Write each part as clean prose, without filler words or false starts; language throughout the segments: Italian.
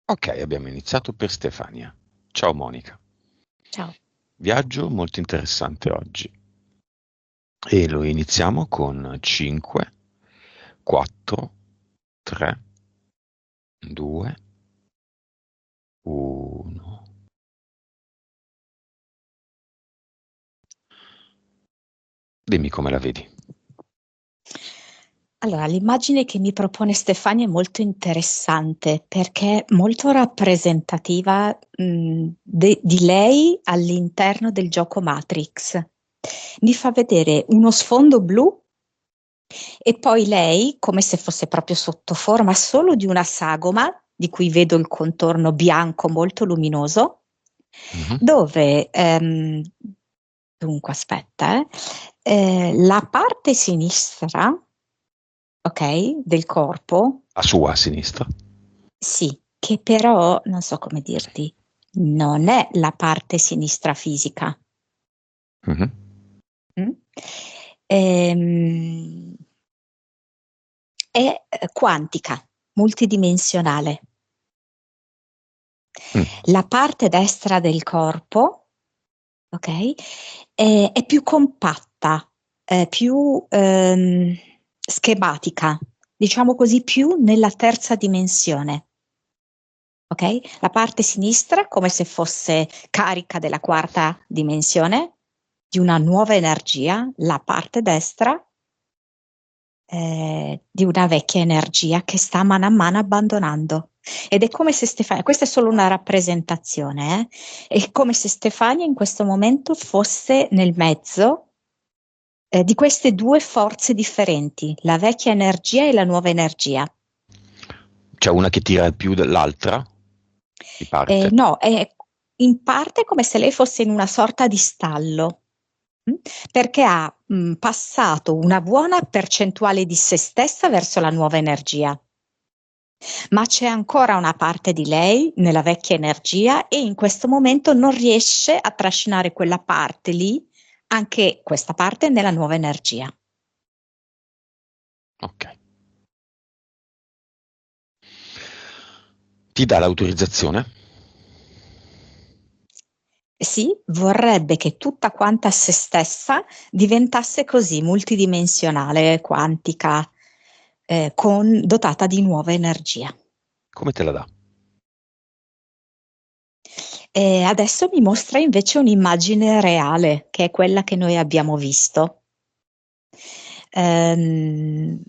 Ok, abbiamo iniziato per Stefania. Ciao Monica. Ciao. Viaggio molto interessante oggi e lo iniziamo con 5, 4, 3, 2, 1. Dimmi come la vedi. Allora, l'immagine che mi propone Stefania è molto interessante perché è molto rappresentativa, di lei all'interno del gioco Matrix. Mi fa vedere uno sfondo blu e poi lei, come se fosse proprio sotto forma solo di una sagoma, di cui vedo il contorno bianco molto luminoso, Mhm. dove, dunque aspetta, la parte sinistra, ok, del corpo, A sua sinistra. sì, che però, non so come dirti, non è la parte sinistra fisica. Mhm. Mm? Ehm, è quantica, multidimensionale. Mm. La parte destra del corpo, ok, è più compatta, è più schematica, diciamo così, più nella terza dimensione. Ok? La parte sinistra come se fosse carica della quarta dimensione, di una nuova energia, la parte destra di una vecchia energia che sta mano a mano abbandonando. Ed è come se Stefania, questa è solo una rappresentazione, è come se Stefania in questo momento fosse nel mezzo di queste due forze differenti, la vecchia energia e la nuova energia. C'è una che tira più dell'altra, di parte. No, è in parte come se lei fosse in una sorta di stallo, mh, perché ha passato una buona percentuale di se stessa verso la nuova energia. Ma c'è ancora una parte di lei nella vecchia energia e in questo momento non riesce a trascinare quella parte lì, anche questa parte nella nuova energia. Ok. Ti dà l'autorizzazione? Sì, vorrebbe che tutta quanta se stessa diventasse così multidimensionale, quantica, dotata di nuova energia. Come te la dà? E adesso mi mostra invece un'immagine reale, che è quella che noi abbiamo visto. Ehm,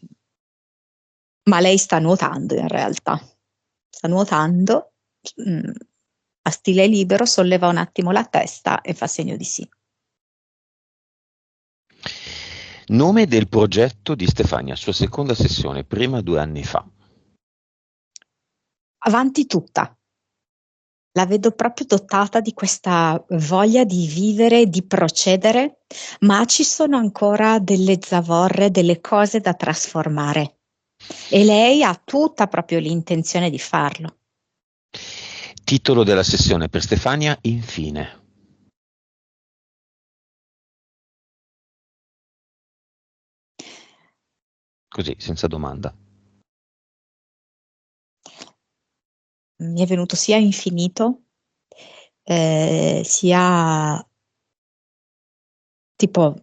ma lei sta nuotando in realtà. Sta nuotando, mm, a stile libero, solleva un attimo la testa e fa segno di sì. Nome del progetto di Stefania, sua seconda sessione, prima 2 anni fa. Avanti tutta. La vedo proprio dotata di questa voglia di vivere, di procedere, ma ci sono ancora delle zavorre, delle cose da trasformare. E lei ha tutta proprio l'intenzione di farlo. Titolo della sessione per Stefania, infine. Così, senza domanda. Mi è venuto sia infinito, sia tipo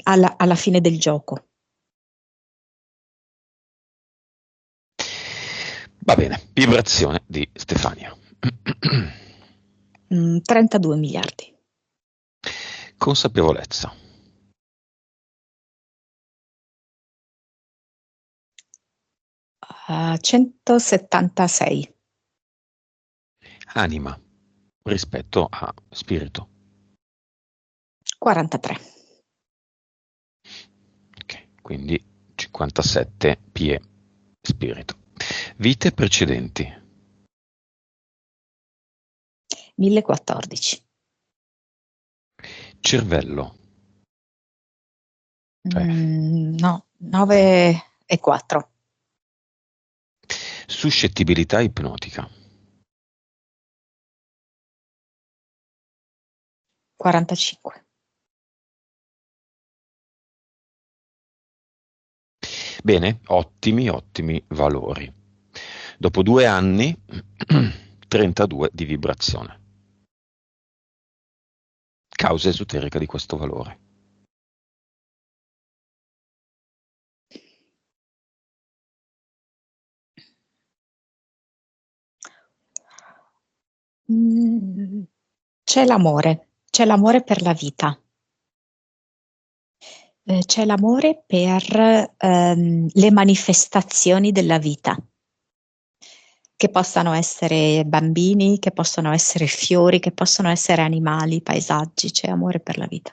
alla fine del gioco. Va bene, vibrazione di Stefania. 32 miliardi. Consapevolezza. 176. Anima rispetto a spirito. 43. Ok, quindi 57 pie spirito. Vite precedenti. 1014. Cervello, cioè No, 9 e 4. suscettibilità ipnotica. 45. Bene, ottimi, ottimi valori. Dopo 2 anni 32 di vibrazione. Causa esoterica di questo valore. C'è l'amore per la vita. C'è l'amore per le manifestazioni della vita, che possano essere bambini, che possono essere fiori, che possono essere animali, paesaggi, c'è amore per la vita.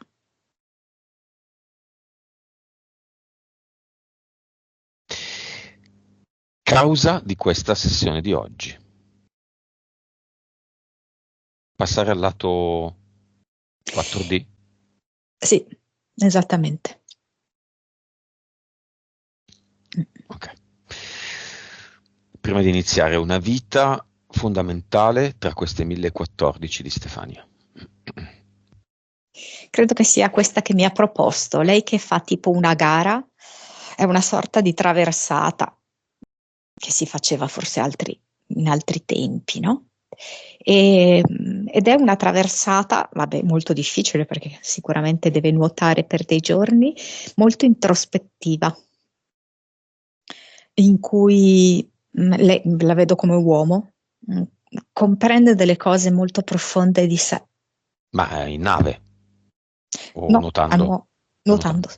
Causa di questa sessione di oggi. Passare al lato 4D. Sì, esattamente. Ok. Prima di iniziare, una vita fondamentale tra queste 1014 di Stefania. Credo che sia questa che mi ha proposto, lei che fa tipo una gara, è una sorta di traversata che si faceva forse in altri tempi, no? Ed è una traversata, vabbè, molto difficile perché sicuramente deve nuotare per dei giorni, molto introspettiva, in cui lei, la vedo come uomo, comprende delle cose molto profonde di sé. Ma in nave o No, nuotando? nuotando.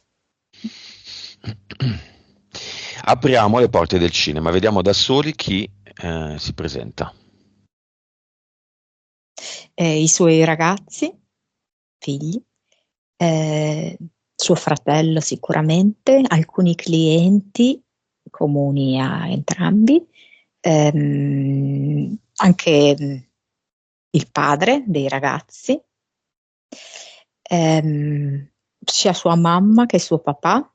Apriamo le porte del cinema, vediamo da soli chi si presenta. I suoi ragazzi, figli, suo fratello sicuramente, alcuni clienti comuni a entrambi, anche il padre dei ragazzi, sia sua mamma che suo papà,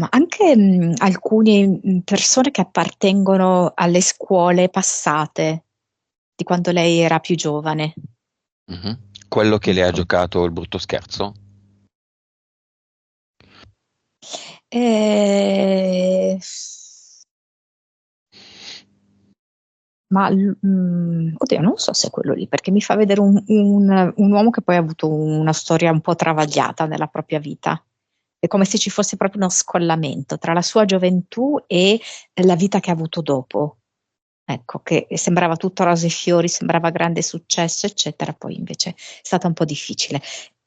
anche alcune persone che appartengono alle scuole passate, di quando lei era più giovane. Mhm. Quello che le ha Ecco. giocato il brutto scherzo? Eh, oddio, non so se è quello lì, perché mi fa vedere un uomo che poi ha avuto una storia un po' travagliata nella propria vita. È come se ci fosse proprio uno scollamento tra la sua gioventù e la vita che ha avuto dopo. Ecco, che sembrava tutto rose e fiori, sembrava grande successo, eccetera, poi invece è stata un po' difficile.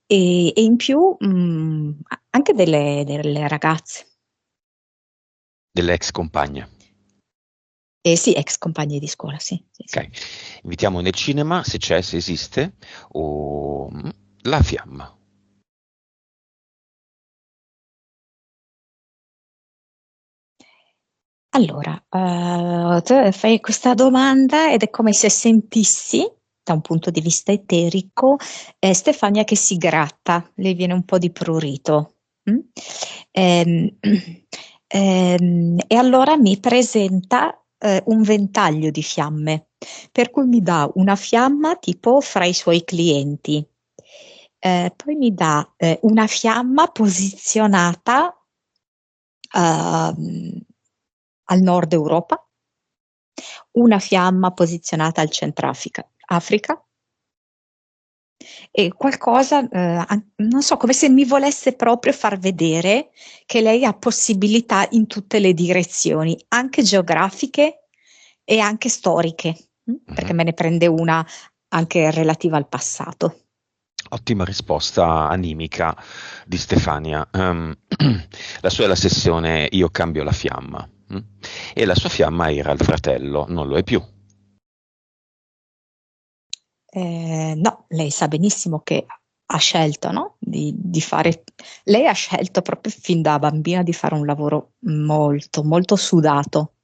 E in più anche delle ragazze, Delle ex compagne. sì, ex compagni di scuola, sì, sì, sì. Ok, invitiamo nel cinema se c'è, se esiste, o la fiamma. Allora, tu fai questa domanda ed è come se sentissi, da un punto di vista eterico, Stefania che si gratta, le viene un po' di prurito. Mm? Ehm, e allora mi presenta un ventaglio di fiamme, per cui mi dà una fiamma tipo fra i suoi clienti. Poi mi dà una fiamma posizionata al nord Europa, una fiamma posizionata al Africa, e qualcosa, non so, come se mi volesse proprio far vedere che lei ha possibilità in tutte le direzioni, anche geografiche e anche storiche, perché Mhm. me ne prende una anche relativa al passato. Ottima risposta animica di Stefania. La sua è la sessione Io cambio la fiamma. E la sua fiamma era il fratello, non lo è più. No, lei sa benissimo che ha scelto, no? Di fare, lei ha scelto proprio fin da bambina di fare un lavoro molto, molto sudato,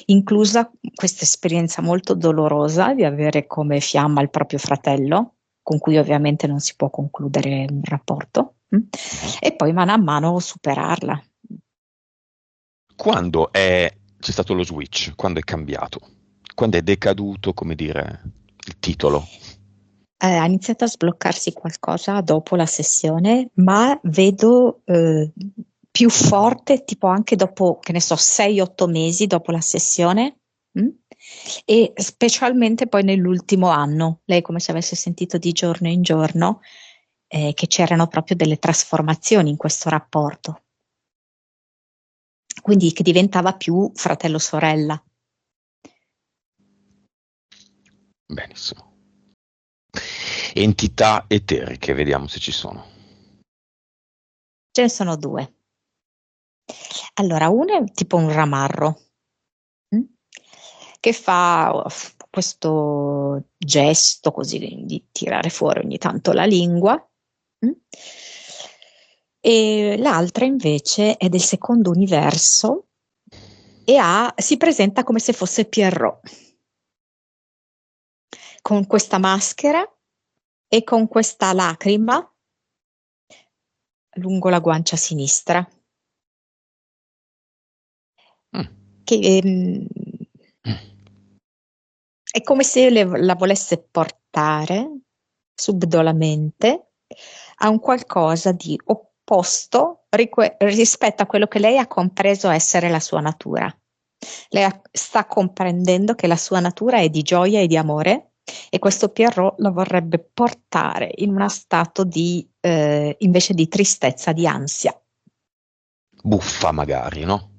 inclusa questa esperienza molto dolorosa di avere come fiamma il proprio fratello, con cui ovviamente non si può concludere un rapporto, Mhm. e poi mano a mano superarla. C'è stato lo switch? Quando è cambiato? Quando è decaduto, come dire, il titolo? Ha iniziato a sbloccarsi qualcosa dopo la sessione, ma vedo più forte, tipo anche dopo, che ne so, 6-8 mesi dopo la sessione, e specialmente poi nell'ultimo anno, lei come se avesse sentito di giorno in giorno che c'erano proprio delle trasformazioni in questo rapporto, quindi che diventava più fratello-sorella. Benissimo. Entità eteriche, vediamo se ci sono. Ce ne sono due. Allora, uno è tipo un ramarro, che fa questo gesto così di tirare fuori ogni tanto la lingua, e l'altra invece è del secondo universo e si presenta come se fosse Pierrot, con questa maschera e con questa lacrima lungo la guancia sinistra, che è come se la volesse portare subdolamente a un qualcosa di opposto rispetto a quello che lei ha compreso essere la sua natura. Lei sta comprendendo che la sua natura è di gioia e di amore, e questo Pierrot lo vorrebbe portare in uno stato di invece di tristezza, di ansia. Buffa magari, no?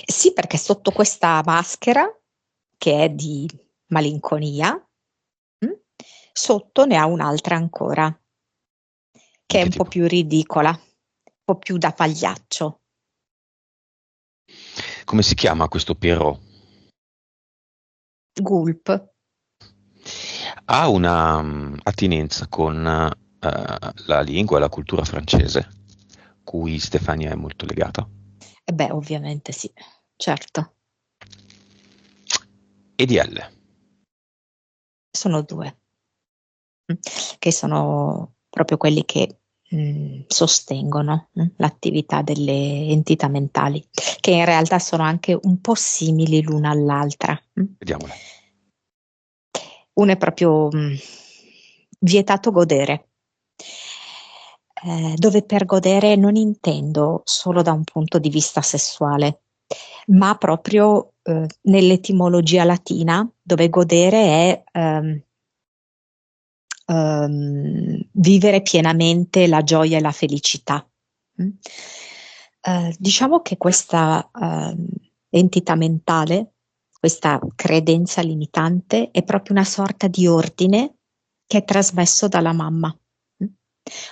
Sì, perché sotto questa maschera, che è di malinconia, sotto ne ha un'altra ancora, che è un po' più ridicola, un po' più da pagliaccio. Come si chiama questo Pierrot? Gulp. Ha una attinenza con la lingua e la cultura francese, cui Stefania è molto legata. E beh, ovviamente sì, certo. EDL. Sono due, che sono proprio quelli che sostengono l'attività delle entità mentali, che in realtà sono anche un po' simili l'una all'altra. Vediamole. Uno è proprio vietato godere, dove per godere non intendo solo da un punto di vista sessuale, ma proprio nell'etimologia latina, dove godere è vivere pienamente la gioia e la felicità. Diciamo che questa entità mentale, questa credenza limitante, è proprio una sorta di ordine che è trasmesso dalla mamma,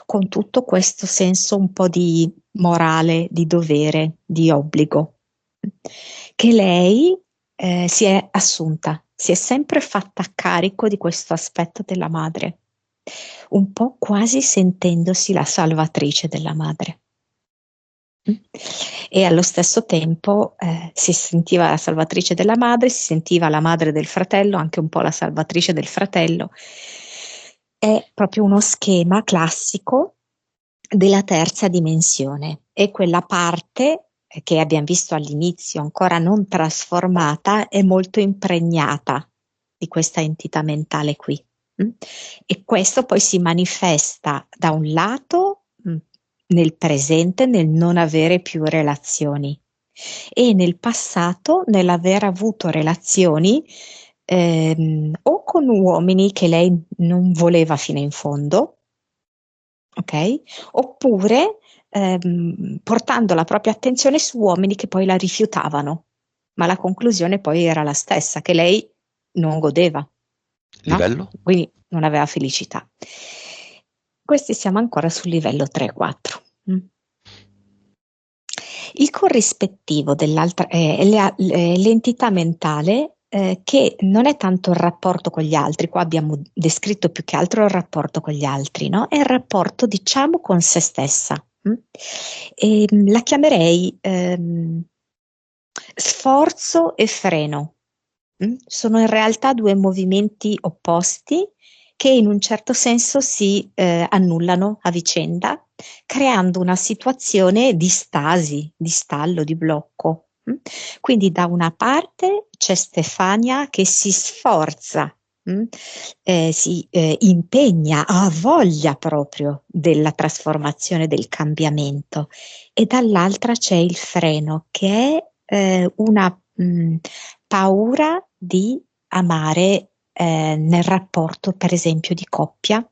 con tutto questo senso un po' di morale, di dovere, di obbligo, che lei si è assunta, si è sempre fatta carico di questo aspetto della madre, un po' quasi sentendosi la salvatrice della madre. E allo stesso tempo si sentiva la salvatrice della madre, si sentiva la madre del fratello, anche un po' la salvatrice del fratello. È proprio uno schema classico della terza dimensione. È quella parte che abbiamo visto all'inizio, ancora non trasformata, è molto impregnata di questa entità mentale qui. E questo poi si manifesta da un lato nel presente, nel non avere più relazioni, e nel passato nell'aver avuto relazioni o con uomini che lei non voleva fino in fondo, ok? Oppure portando la propria attenzione su uomini che poi la rifiutavano, ma la conclusione poi era la stessa, che lei non godeva, no? Livello? Quindi non aveva felicità. Questi siamo ancora sul livello 3-4. Il corrispettivo dell'altra l'entità mentale che non è tanto il rapporto con gli altri, qua abbiamo descritto più che altro il rapporto con gli altri, no? È il rapporto, diciamo, con se stessa. E, la chiamerei sforzo e freno. Sono in realtà due movimenti opposti che in un certo senso si annullano a vicenda, creando una situazione di stasi, di stallo, di blocco. Quindi da una parte c'è Stefania che si sforza si impegna, ha voglia proprio della trasformazione, del cambiamento, e dall'altra c'è il freno che è una paura di amare nel rapporto, per esempio, di coppia,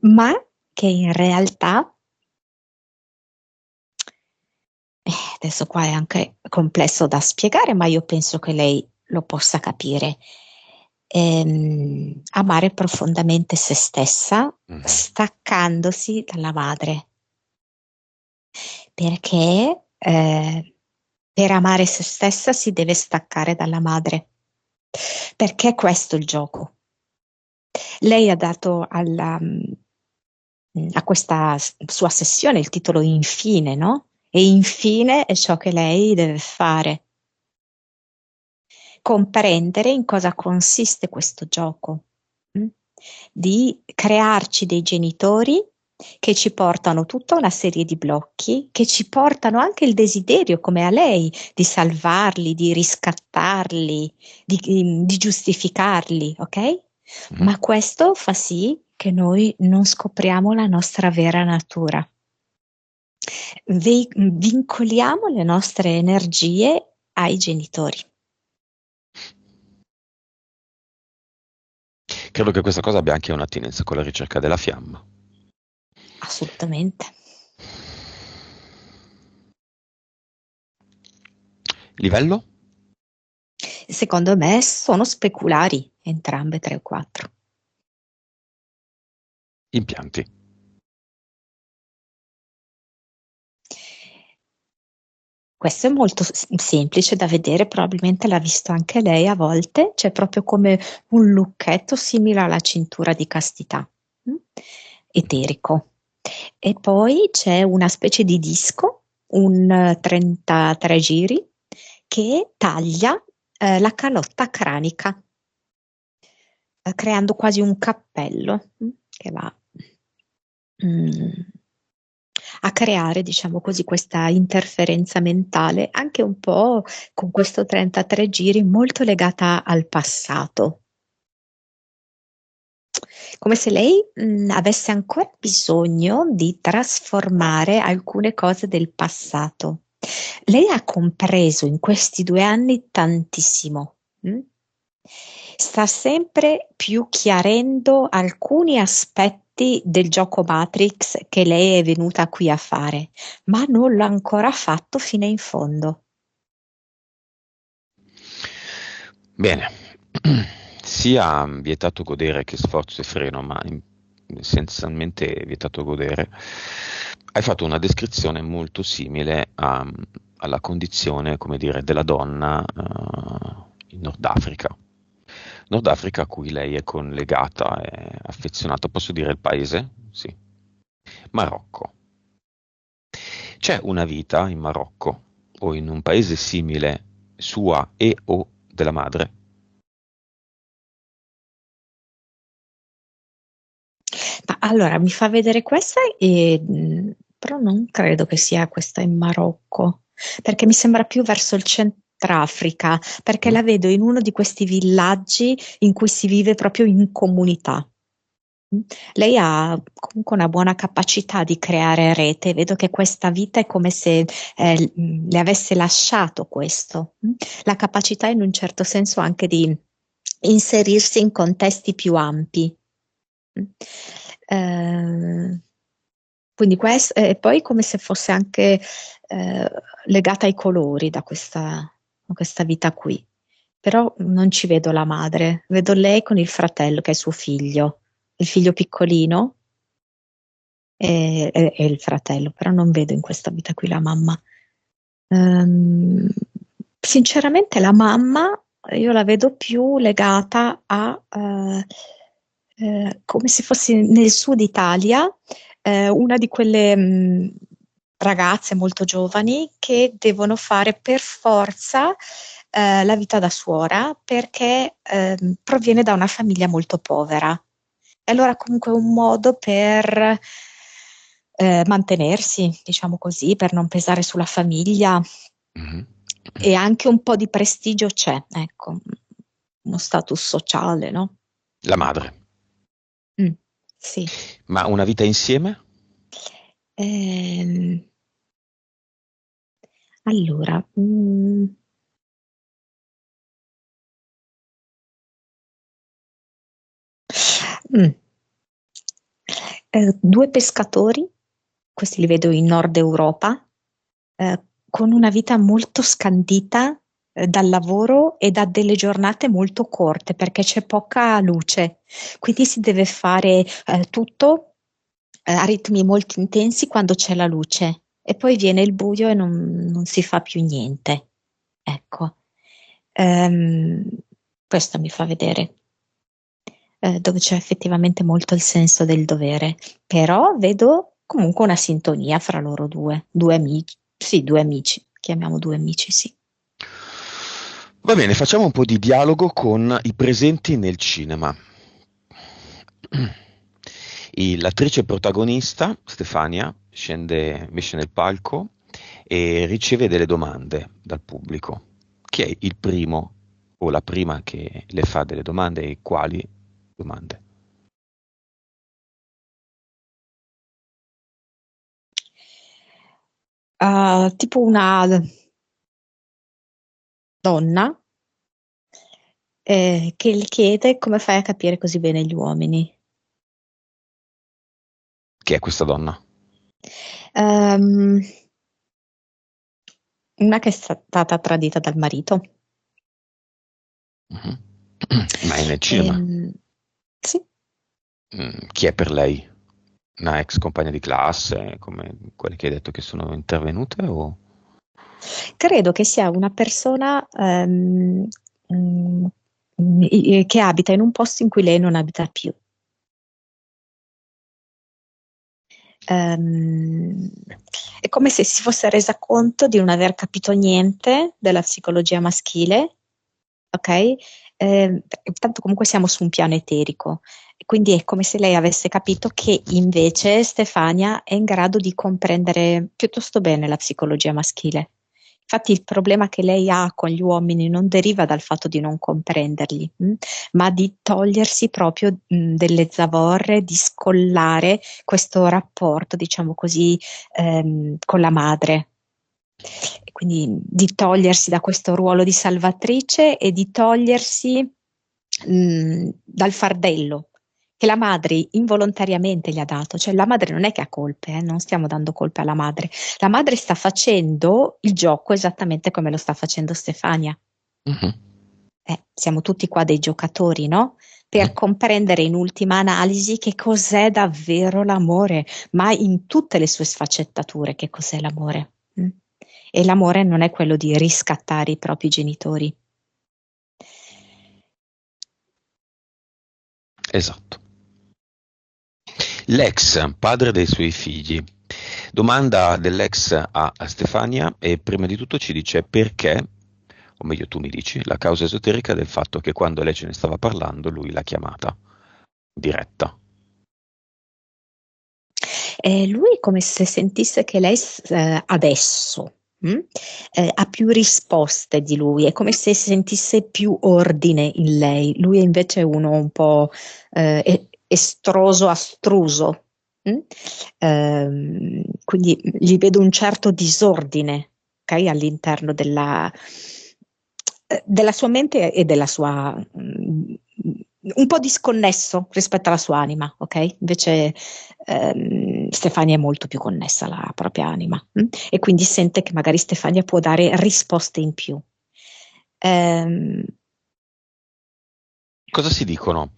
ma che in realtà, adesso qua è anche complesso da spiegare, ma io penso che lei lo possa capire. Amare profondamente se stessa, staccandosi dalla madre, perché per amare se stessa si deve staccare dalla madre, perché questo è il gioco. Lei ha dato a questa sua sessione il titolo Infine, no? E infine è ciò che lei deve fare. Comprendere in cosa consiste questo gioco, di crearci dei genitori che ci portano tutta una serie di blocchi, che ci portano anche il desiderio, come a lei, di salvarli, di riscattarli, di giustificarli, ok? Ma questo fa sì che noi non scopriamo la nostra vera natura. Vincoliamo le nostre energie ai genitori. Credo che questa cosa abbia anche un'attinenza con la ricerca della fiamma. Assolutamente. Livello? Secondo me sono speculari entrambe 3 o 4. Impianti. Questo è molto semplice da vedere, probabilmente l'ha visto anche lei a volte, c'è proprio come un lucchetto simile alla cintura di castità, eterico. E poi c'è una specie di disco, un 33 giri, che taglia la calotta cranica, creando quasi un cappello che va a creare, diciamo così, questa interferenza mentale, anche un po' con questo 33 giri molto legata al passato. Come se lei avesse ancora bisogno di trasformare alcune cose del passato. Lei ha compreso in questi 2 anni tantissimo. Sta sempre più chiarendo alcuni aspetti del gioco Matrix che lei è venuta qui a fare, ma non l'ha ancora fatto fino in fondo. Bene, sia vietato godere che sforzo e freno, ma essenzialmente vietato godere. Hai fatto una descrizione molto simile alla condizione, come dire, della donna in Nord Africa. Nord Africa a cui lei è collegata, è affezionata. Posso dire il paese? Sì. Marocco. C'è una vita in Marocco o in un paese simile sua e o della madre? Ma allora mi fa vedere questa, però non credo che sia questa in Marocco, perché mi sembra più verso il Centrafrica, perché la vedo in uno di questi villaggi in cui si vive proprio in comunità. Lei ha comunque una buona capacità di creare rete, vedo che questa vita è come se le avesse lasciato questo, la capacità in un certo senso anche di inserirsi in contesti più ampi. Quindi questo, e poi come se fosse anche legata ai colori da questa vita qui. Però non ci vedo la madre, vedo lei con il fratello che è suo figlio, il figlio piccolino e il fratello, però non vedo in questa vita qui la mamma. Sinceramente la mamma io la vedo più legata a come se fosse nel sud Italia, una di quelle ragazze molto giovani che devono fare per forza la vita da suora perché proviene da una famiglia molto povera. E allora comunque è un modo per mantenersi, diciamo così, per non pesare sulla famiglia. E anche un po' di prestigio c'è, ecco, uno status sociale, no? La madre. Mm, sì. Ma una vita insieme? Ehm, allora, mm, due pescatori, questi li vedo in Nord Europa, con una vita molto scandita dal lavoro e da delle giornate molto corte perché c'è poca luce, quindi si deve fare tutto a ritmi molto intensi quando c'è la luce e poi viene il buio e non si fa più niente. Ecco. Ehm, Questo mi fa vedere dove c'è effettivamente molto il senso del dovere, però vedo comunque una sintonia fra loro due amici, sì, due amici, chiamiamo due amici, sì. Va bene, facciamo un po' di dialogo con i presenti nel cinema. L'attrice protagonista, Stefania, esce nel palco e riceve delle domande dal pubblico. Chi è il primo o la prima che le fa delle domande e quali domande? Tipo una donna che gli chiede come fai a capire così bene gli uomini. Chi è questa donna? Ehm, una che è stata tradita dal marito. Mhm. Ma è nel cinema. Ehm, sì, Chi è per lei? Una ex compagna di classe, come quelle che hai detto che sono intervenute o... credo che sia una persona mm, che abita in un posto in cui lei non abita più. Ehm, è come se si fosse resa conto di non aver capito niente della psicologia maschile, ok? Tanto comunque siamo su un piano eterico, quindi è come se lei avesse capito che invece Stefania è in grado di comprendere piuttosto bene la psicologia maschile. Infatti il problema che lei ha con gli uomini non deriva dal fatto di non comprenderli, ma di togliersi proprio delle zavorre, di scollare questo rapporto, diciamo così, con la madre. E quindi di togliersi da questo ruolo di salvatrice e di togliersi dal fardello che la madre involontariamente gli ha dato. Cioè la madre non è che ha colpe, non stiamo dando colpe alla madre. La madre sta facendo il gioco esattamente come lo sta facendo Stefania. Mhm, Siamo tutti qua dei giocatori, no? Per mhm. comprendere in ultima analisi che cos'è davvero l'amore, ma in tutte le sue sfaccettature, che cos'è l'amore. E l'amore non è quello di riscattare i propri genitori. Esatto. L'ex, padre dei suoi figli. Domanda dell'ex a Stefania e prima di tutto ci dice perché, o meglio tu mi dici, la causa esoterica del fatto che quando lei ce ne stava parlando lui l'ha chiamata diretta. Lui è come se sentisse che lei adesso ha più risposte di lui, è come se sentisse più ordine in lei. Lui è invece uno un po' estroso, astruso. mm? Quindi gli vedo un certo disordine, ok, all'interno della sua mente e della sua un po' disconnesso rispetto alla sua anima, ok? Invece Stefania è molto più connessa alla propria anima e quindi sente che magari Stefania può dare risposte in più. Ehm, Cosa si dicono?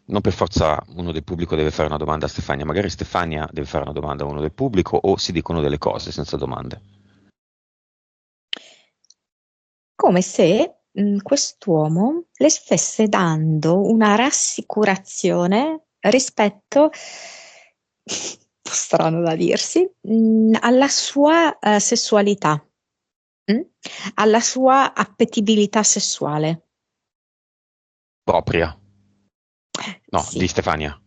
Non per forza uno del pubblico deve fare una domanda a Stefania, magari Stefania deve fare una domanda a uno del pubblico o si dicono delle cose senza domande. come se quest'uomo le stesse dando una rassicurazione rispetto, un po' strano da dirsi, alla sua sessualità, mh? Alla sua appetibilità sessuale. Propria. No, di Sì, Stefania.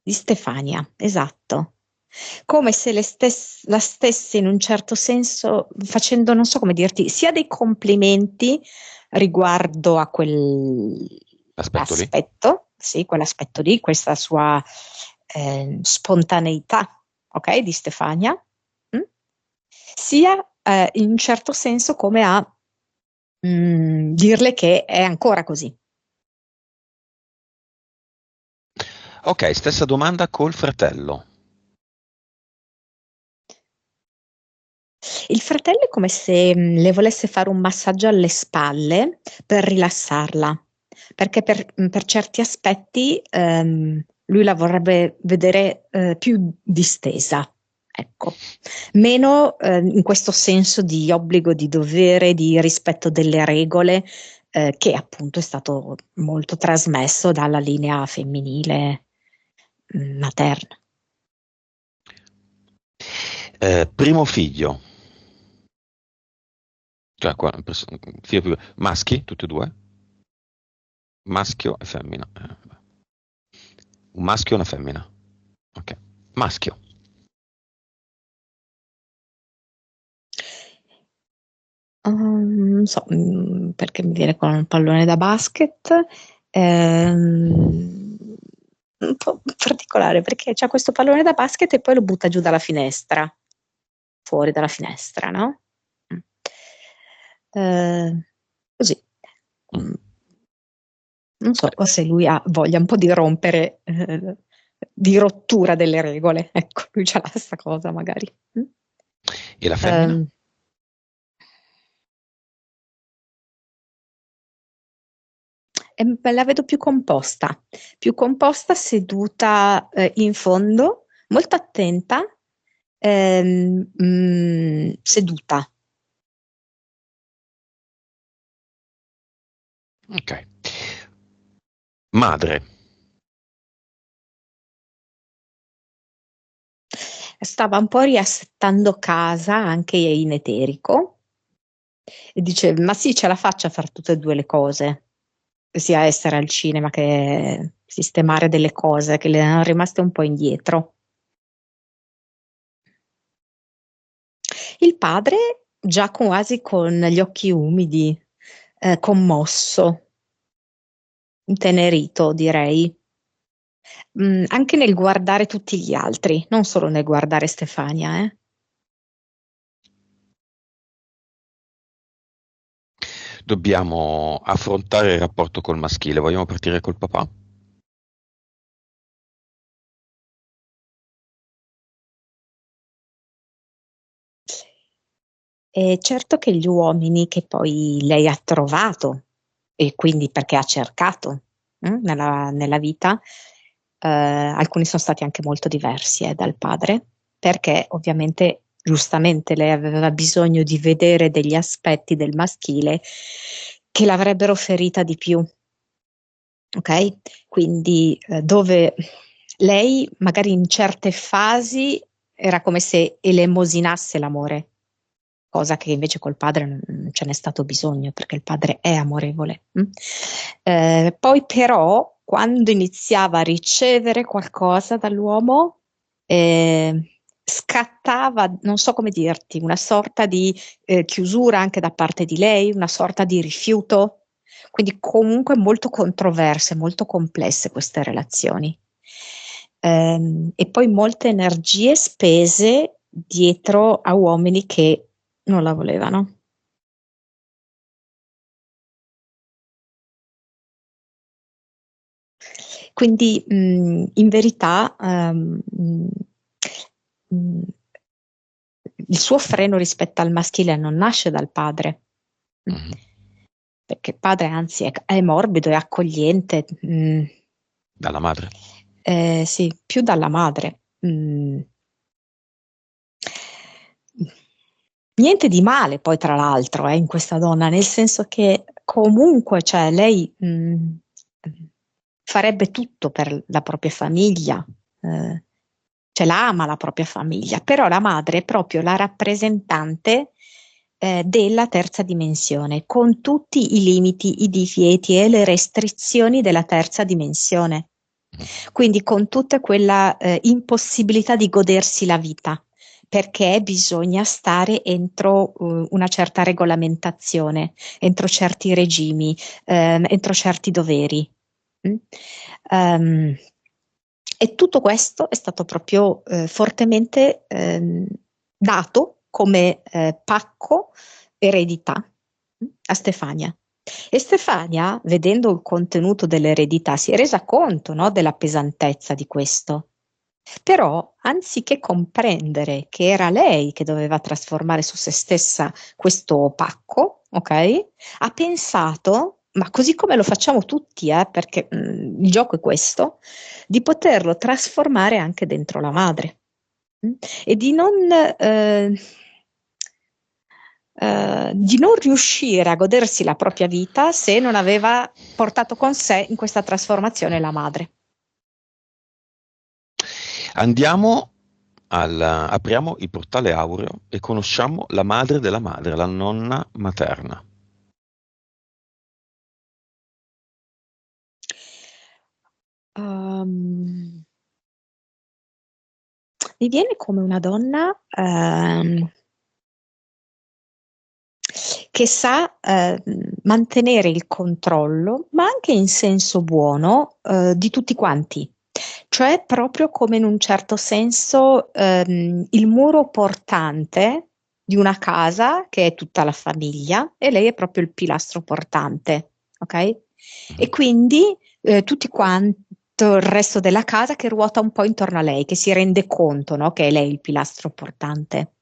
di Stefania, esatto. Come se la stesse in un certo senso facendo, non so come dirti, sia dei complimenti riguardo a Aspetto lì. sì, quell'aspetto lì, questa sua spontaneità, ok, di Stefania, sia in un certo senso come a dirle che è ancora così. Ok, stessa domanda col fratello. Il fratello è come se le volesse fare un massaggio alle spalle per rilassarla, perché per certi aspetti lui la vorrebbe vedere più distesa, ecco, meno in questo senso di obbligo, di dovere, di rispetto delle regole, che appunto è stato molto trasmesso dalla linea femminile materna. Primo figlio, cioè figlio maschi, tutti e due? Maschio e femmina. Un maschio e una femmina. Ok. Maschio. Non so, perché mi viene con un pallone da basket, un po' particolare perché c'ha questo pallone da basket e poi lo butta giù dalla finestra, fuori dalla finestra, no? Mm. Così. Mm. Non so se lui ha voglia un po' di rompere, di rottura delle regole. Ecco, lui c'ha questa cosa magari. Mm. E la femmina? La vedo più composta, seduta in fondo, molto attenta, seduta. Ok. Madre. Stava un po' riassettando casa anche in eterico e dice: Ma sì, ce la faccio a fare tutte e due le cose, sia essere al cinema che sistemare delle cose che le erano rimaste un po' indietro. Il padre già quasi con gli occhi umidi, commosso, intenerito, direi. Anche nel guardare tutti gli altri, non solo nel guardare Stefania, eh. Dobbiamo affrontare il rapporto col maschile. Vogliamo partire col papà? E certo che gli uomini che poi lei ha trovato, e quindi perché ha cercato nella vita, alcuni sono stati anche molto diversi dal padre, perché ovviamente giustamente lei aveva bisogno di vedere degli aspetti del maschile che l'avrebbero ferita di più. Ok? Quindi dove lei magari in certe fasi era come se elemosinasse l'amore, cosa che invece col padre non ce n'è stato bisogno perché il padre è amorevole. Poi però quando iniziava a ricevere qualcosa dall'uomo, scattava, non so come dirti, una sorta di chiusura anche da parte di lei, una sorta di rifiuto. Quindi comunque molto controverse, molto complesse queste relazioni. E poi molte energie spese dietro a uomini che non la volevano. Quindi in verità il suo freno rispetto al maschile non nasce dal padre, Mhm. perché il padre anzi è morbido, è accogliente, Dalla madre. sì, più dalla madre. Niente di male poi tra l'altro in questa donna, nel senso che comunque cioè, lei farebbe tutto per la propria famiglia, cioè la ama la propria famiglia, però la madre è proprio la rappresentante della terza dimensione, con tutti i limiti, i divieti e le restrizioni della terza dimensione. Quindi con tutta quella impossibilità di godersi la vita, perché bisogna stare entro una certa regolamentazione, entro certi regimi, entro certi doveri. Mm? Ehm, e tutto questo è stato proprio fortemente dato come pacco eredità a Stefania. E Stefania, vedendo il contenuto dell'eredità, si è resa conto, no, della pesantezza di questo. Però, anziché comprendere che era lei che doveva trasformare su se stessa questo pacco, ok? Ha pensato, ma così come lo facciamo tutti, perché il gioco è questo, di poterlo trasformare anche dentro la madre. Mm? E di non riuscire a godersi la propria vita se non aveva portato con sé in questa trasformazione la madre. Apriamo il portale aureo e conosciamo la madre della madre, la nonna materna. Um, Mi viene come una donna che sa mantenere il controllo, ma anche in senso buono, di tutti quanti. Cioè proprio come in un certo senso il muro portante di una casa che è tutta la famiglia e lei è proprio il pilastro portante, ok? E Mhm. quindi tutti quanto il resto della casa che ruota un po' intorno a lei, che si rende conto, no, che è lei il pilastro portante.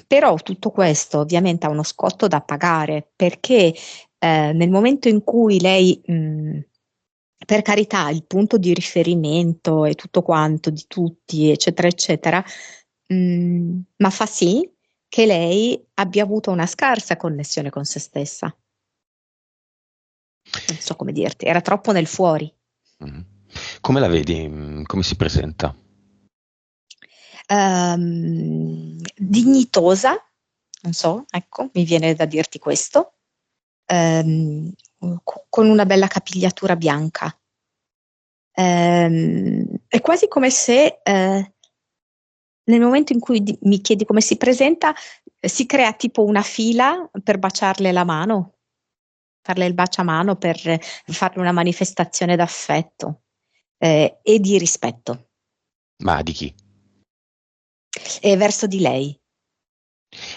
Però tutto questo ovviamente ha uno scotto da pagare perché nel momento in cui lei, per carità, il punto di riferimento e tutto quanto di tutti, eccetera, eccetera, ma fa sì che lei abbia avuto una scarsa connessione con se stessa. Non so come dirti, era troppo nel fuori. Mhm. Come la vedi? Come si presenta? Dignitosa, non so, ecco, mi viene da dirti questo, ehm, con una bella capigliatura bianca. È quasi come se nel momento in cui mi chiedi come si presenta, si crea tipo una fila per baciarle la mano, farle il baciamano per farle una manifestazione d'affetto e di rispetto Ma di chi? verso di lei.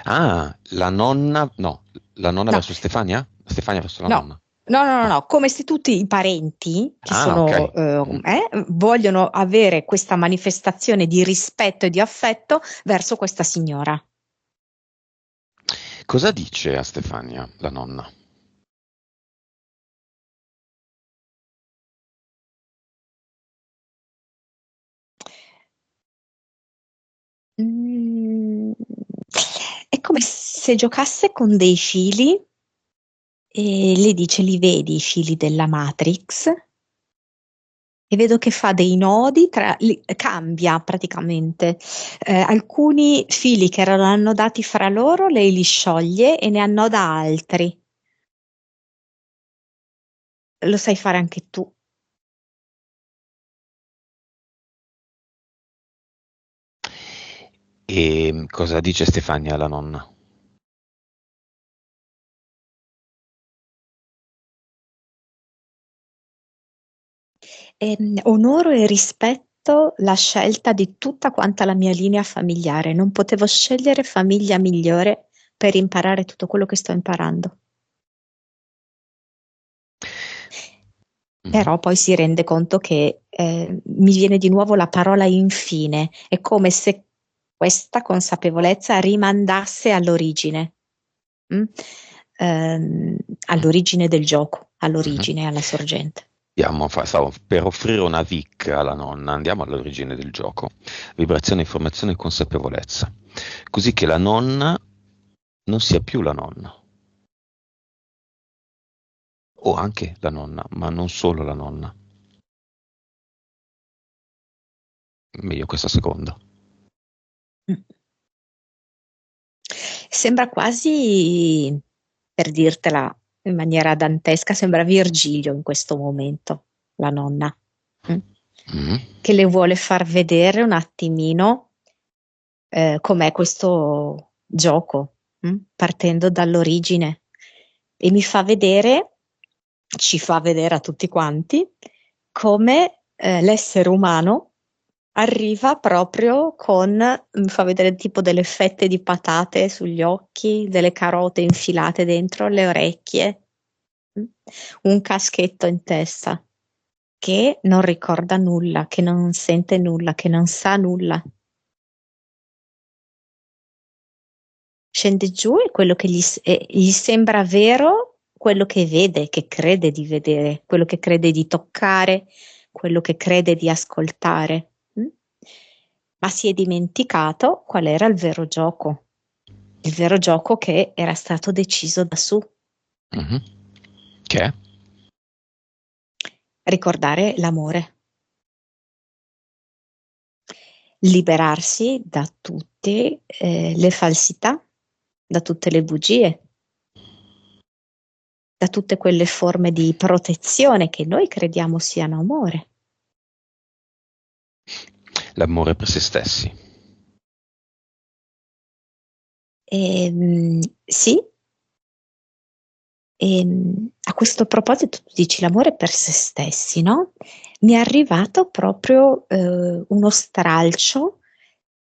Ah, la nonna, no, la nonna No, verso Stefania? Stefania verso la no. nonna? No, no, no, No. no, come se tutti i parenti che Ah, ok. sono, Mhm. vogliono avere questa manifestazione di rispetto e di affetto verso questa signora. Cosa dice a Stefania, la nonna? Mm, è come se giocasse con dei fili e le dice: Li vedi i fili della Matrix? E vedo che fa dei nodi, cambia praticamente. Alcuni fili che erano annodati fra loro, lei li scioglie e ne annoda altri. Lo sai fare anche tu. E cosa dice Stefania, la nonna? Onoro e rispetto la scelta di tutta quanta la mia linea familiare. Non potevo scegliere famiglia migliore per imparare tutto quello che sto imparando. Mhm. Però poi si rende conto che mi viene di nuovo la parola infine. È come se questa consapevolezza rimandasse all'origine, mm? Ehm, all'origine del gioco, Mhm. all'origine, alla sorgente. Stavo per offrire una VIC alla nonna, andiamo all'origine del gioco. Vibrazione, informazione e consapevolezza. Così che la nonna non sia più la nonna, o anche la nonna, ma non solo la nonna. Meglio questa seconda. Mm. Sembra quasi, per dirtela in maniera dantesca, sembra Virgilio in questo momento, la nonna, mm? Mhm. Che le vuole far vedere un attimino com'è questo gioco, partendo dall'origine. E mi fa vedere ci fa vedere a tutti quanti come l'essere umano arriva proprio con, fa vedere tipo delle fette di patate sugli occhi, delle carote infilate dentro le orecchie, un caschetto in testa, che non ricorda nulla, che non sente nulla, che non sa nulla. Scende giù e quello che gli sembra vero, quello che vede, che crede di vedere, quello che crede di toccare, quello che crede di ascoltare. Ma si è dimenticato qual era il vero gioco che era stato deciso da su. Mhm. Che è? Ricordare l'amore, liberarsi da tutte le falsità, da tutte le bugie, da tutte quelle forme di protezione che noi crediamo siano amore. L'amore per se stessi. Sì, a questo proposito tu dici l'amore per se stessi, no? Mi è arrivato proprio uno stralcio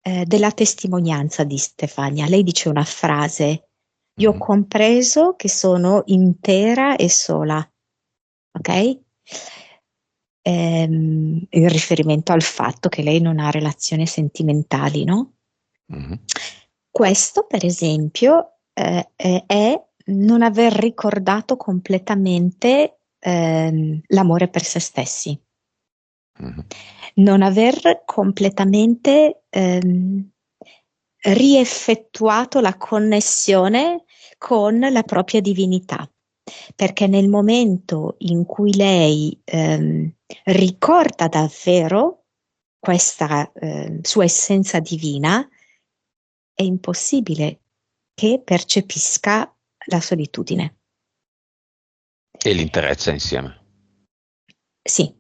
della testimonianza di Stefania. Lei dice una frase: io ho compreso che sono intera e sola, ok? In riferimento al fatto che lei non ha relazioni sentimentali, no? Mhm. Questo, per esempio, è non aver ricordato completamente l'amore per se stessi, Mhm. non aver completamente rieffettuato la connessione con la propria divinità, perché nel momento in cui lei ricorda davvero questa sua essenza divina, è impossibile che percepisca la solitudine. E l'interezza insieme. Sì,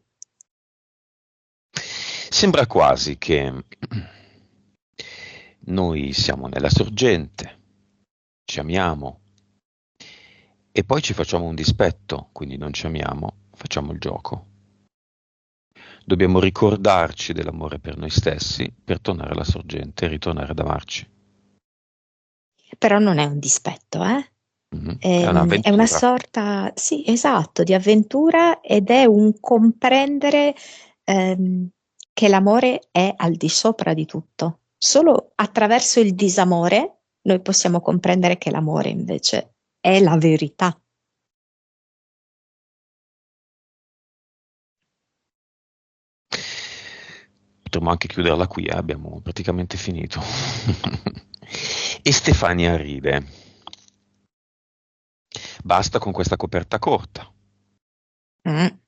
Sembra quasi che noi siamo nella sorgente, ci amiamo e poi ci facciamo un dispetto, quindi non ci amiamo, facciamo il gioco. Dobbiamo ricordarci dell'amore per noi stessi per tornare alla sorgente e ritornare ad amarci. però non è un dispetto, eh? Mhm. È È una un'avventura. sorta, sì, esatto, di avventura ed è un comprendere che l'amore è al di sopra di tutto. Solo attraverso il disamore noi possiamo comprendere che l'amore invece è la verità. Potremmo anche chiuderla qui, abbiamo praticamente finito. E Stefania ride. Basta con questa coperta corta. Mm.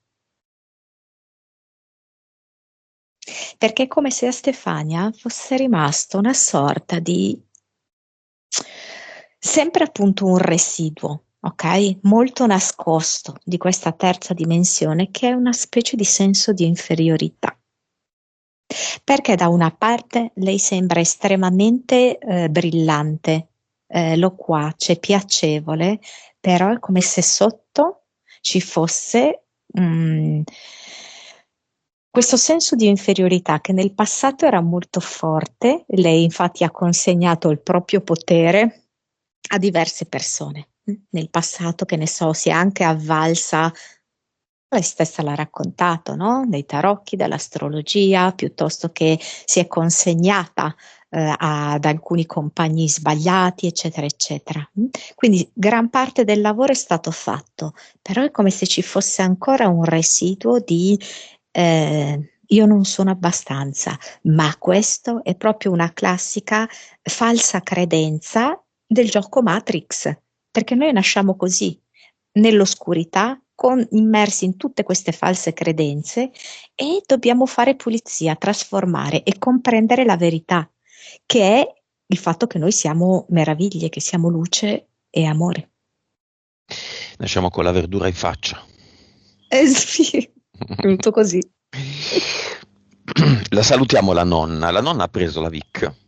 Perché è come se a Stefania fosse rimasto una sorta di sempre appunto un residuo, ok? Molto nascosto di questa terza dimensione che è una specie di senso di inferiorità. Perché da una parte lei sembra estremamente brillante, loquace, piacevole, però è come se sotto ci fosse questo senso di inferiorità che nel passato era molto forte. Lei infatti ha consegnato il proprio potere a diverse persone. Nel passato, che ne so, si è anche avvalsa, lei stessa l'ha raccontato, no? Dei tarocchi, dell'astrologia, piuttosto che si è consegnata ad alcuni compagni sbagliati, eccetera, eccetera. Quindi gran parte del lavoro è stato fatto, però è come se ci fosse ancora un residuo di io non sono abbastanza, ma questo è proprio una classica falsa credenza del gioco Matrix, perché noi nasciamo così, nell'oscurità, immersi in tutte queste false credenze e dobbiamo fare pulizia, trasformare e comprendere la verità, che è il fatto che noi siamo meraviglie, che siamo luce e amore. Nasciamo con la verdura in faccia. Sì, tutto così. La salutiamo la nonna. La nonna ha preso la Vic.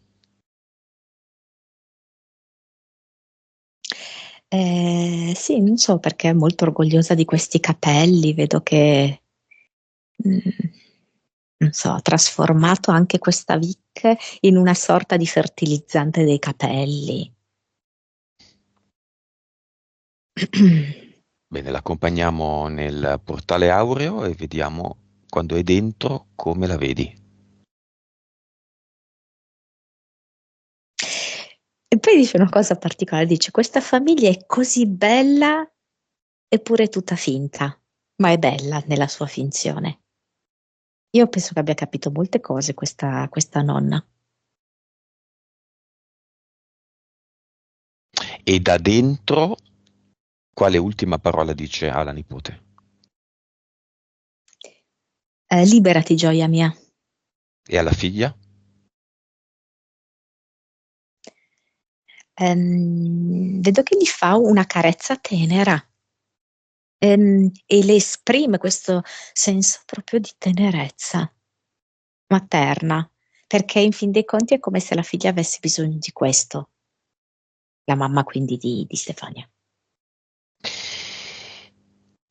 Sì, non so perché è molto orgogliosa di questi capelli, vedo che, mm, non so, ha trasformato anche questa Vic in una sorta di fertilizzante dei capelli. Bene, l'accompagniamo nel portale aureo e vediamo quando è dentro come la vedi. E poi dice una cosa particolare, dice questa famiglia è così bella eppure tutta finta, ma è bella nella sua finzione. Io penso che abbia capito molte cose questa nonna. E da dentro, quale ultima parola dice alla nipote? Liberati, gioia mia. E alla figlia? Vedo che gli fa una carezza tenera, e le esprime questo senso proprio di tenerezza materna, perché in fin dei conti è come se la figlia avesse bisogno di questo, la mamma quindi di Stefania.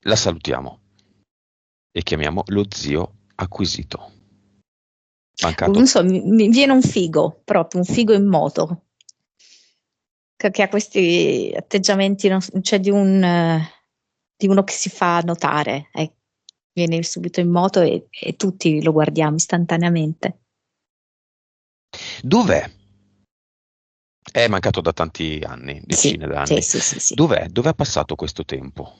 La salutiamo e chiamiamo lo zio acquisito. Mancato. Non so, mi viene un figo, proprio un figo in moto, che ha questi atteggiamenti, cioè di uno che si fa notare, viene subito in moto e tutti lo guardiamo istantaneamente. Dov'è? È mancato da tanti anni, Sì, decine sì, d'anni. sì, sì, sì. Dov'è? Dove ha passato questo tempo?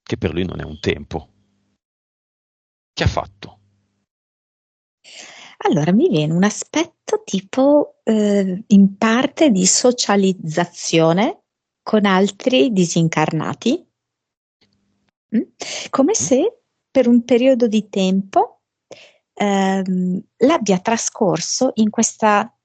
Che per lui non è un tempo. Che ha fatto? Allora mi viene un aspetto tipo in parte di socializzazione con altri disincarnati, mm? Come Mm? se per un periodo di tempo l'abbia trascorso in questa,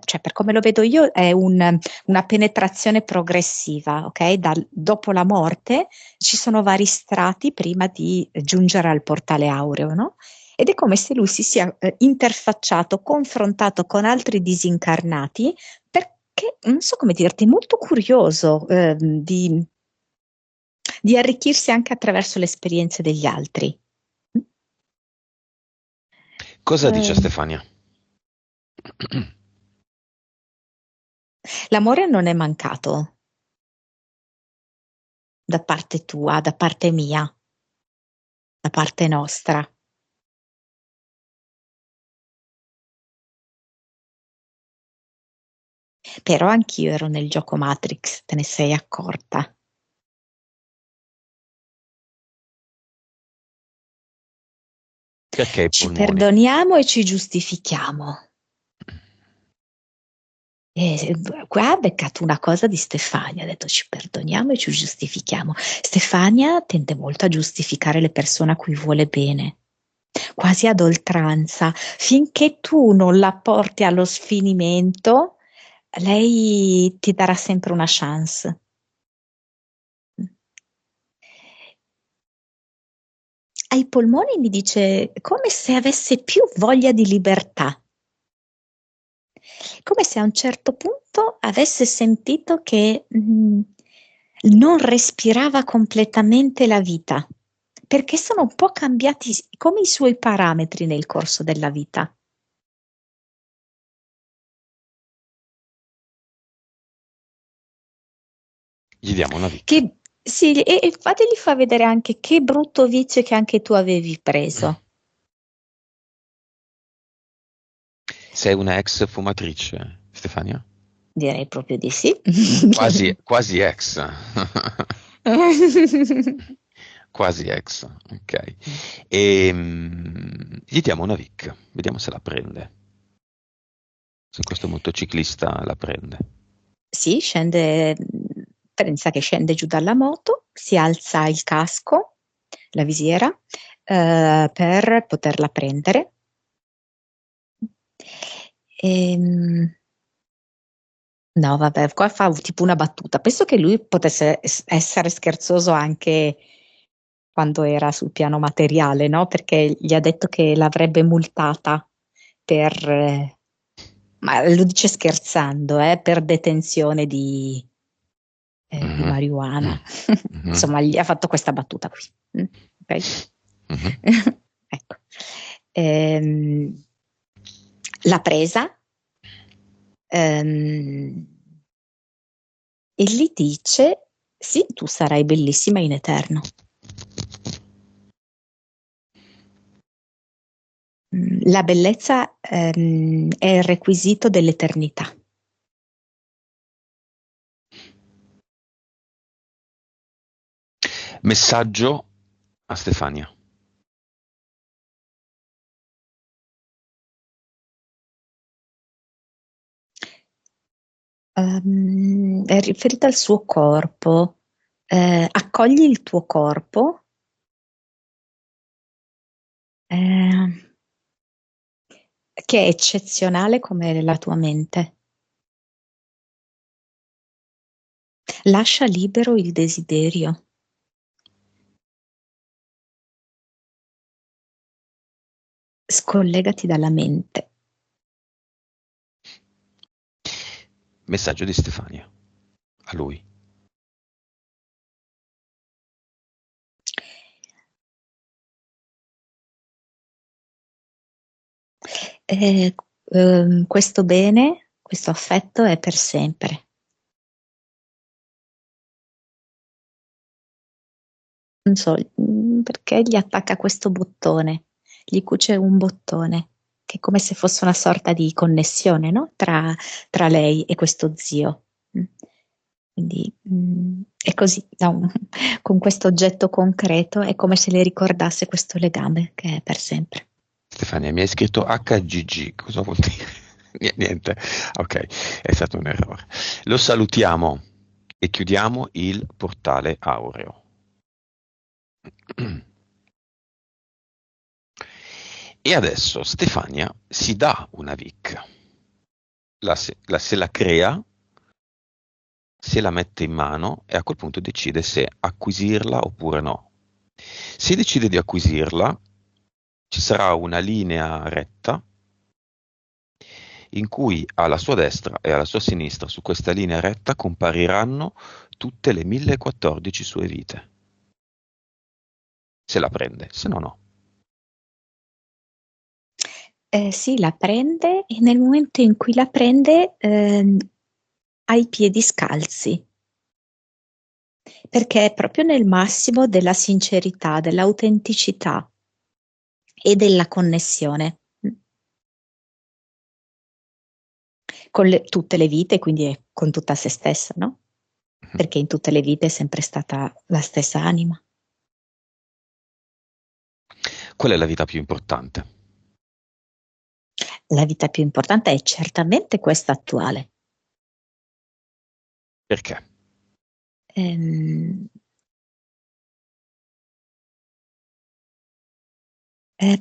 cioè per come lo vedo io, è una penetrazione progressiva, ok? Dopo la morte ci sono vari strati prima di giungere al portale aureo, no? Ed è come se lui si sia interfacciato, confrontato con altri disincarnati, perché non so come dirti, è molto curioso di arricchirsi anche attraverso le esperienze degli altri. Cosa dice Eh, Stefania? L'amore non è mancato da parte tua, da parte mia, da parte nostra. Però anch'io ero nel gioco Matrix, te ne sei accorta. Perché i Ci polmoni? perdoniamo e ci giustifichiamo. E qua ha beccato una cosa di Stefania, ha detto ci perdoniamo e ci giustifichiamo. Stefania tende molto a giustificare le persone a cui vuole bene, quasi ad oltranza. Finché tu non la porti allo sfinimento, lei ti darà sempre una chance. Ai polmoni mi dice come se avesse più voglia di libertà, come se a un certo punto avesse sentito che non respirava completamente la vita, perché sono un po' cambiati come i suoi parametri nel corso della vita. Gli diamo una vic. Che, sì, e infatti gli fa vedere anche che brutto vizio che anche tu avevi preso. Sei una ex fumatrice, Stefania? Direi proprio di sì. Quasi, quasi ex. Quasi ex, ok. E gli diamo una vic, vediamo se la prende. Se questo motociclista la prende. Sì, scende, pensa che scende giù dalla moto, si alza il casco, la visiera, per poterla prendere. No, vabbè, qua fa tipo una battuta. Penso che lui potesse essere scherzoso anche quando era sul piano materiale, no? Perché gli ha detto che l'avrebbe multata ma lo dice scherzando, per detenzione di marijuana. Insomma, gli ha fatto questa battuta qui. Ok? Ecco. L'ha presa e gli dice: sì, tu sarai bellissima in eterno. La bellezza è il requisito dell'eternità. Messaggio a Stefania. È riferita al suo corpo. Accogli il tuo corpo, che è eccezionale come la tua mente. Lascia libero il desiderio. Scollegati dalla mente. Messaggio di Stefania a lui. Questo bene, questo affetto è per sempre. Non so perché gli attacca questo bottone, gli cuce un bottone, che è come se fosse una sorta di connessione, no? Tra lei e questo zio. Quindi è così, con questo oggetto concreto è come se le ricordasse questo legame che è per sempre. Stefania, mi hai scritto HGG, cosa vuol dire? Niente, ok, è stato un errore. Lo salutiamo e chiudiamo il portale aureo. E adesso Stefania si dà una Vic, se la crea, se la mette in mano e a quel punto decide se acquisirla oppure no. Se decide di acquisirla, ci sarà una linea retta in cui alla sua destra e alla sua sinistra su questa linea retta compariranno tutte le 1014 sue vite. Se la prende, se no no. Sì, la prende e nel momento in cui la prende ha i piedi scalzi, perché è proprio nel massimo della sincerità, dell'autenticità e della connessione con tutte le vite, quindi è con tutta se stessa, no? Perché in tutte le vite è sempre stata la stessa anima. Qual è la vita più importante? La vita più importante è certamente questa attuale. Perché?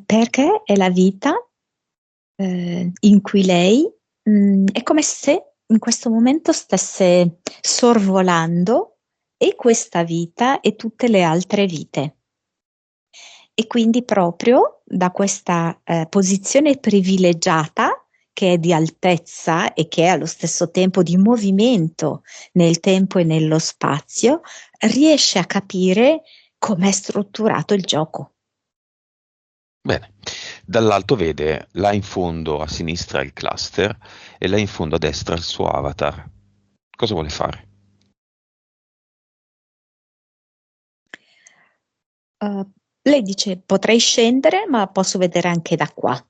Perché è la vita in cui lei è come se in questo momento stesse sorvolando e questa vita e tutte le altre vite. E quindi proprio da questa posizione privilegiata, che è di altezza e che è allo stesso tempo di movimento nel tempo e nello spazio, riesce a capire com'è strutturato il gioco. Bene, dall'alto vede là in fondo a sinistra il cluster e là in fondo a destra il suo avatar. Cosa vuole fare? Lei dice: potrei scendere, ma posso vedere anche da qua.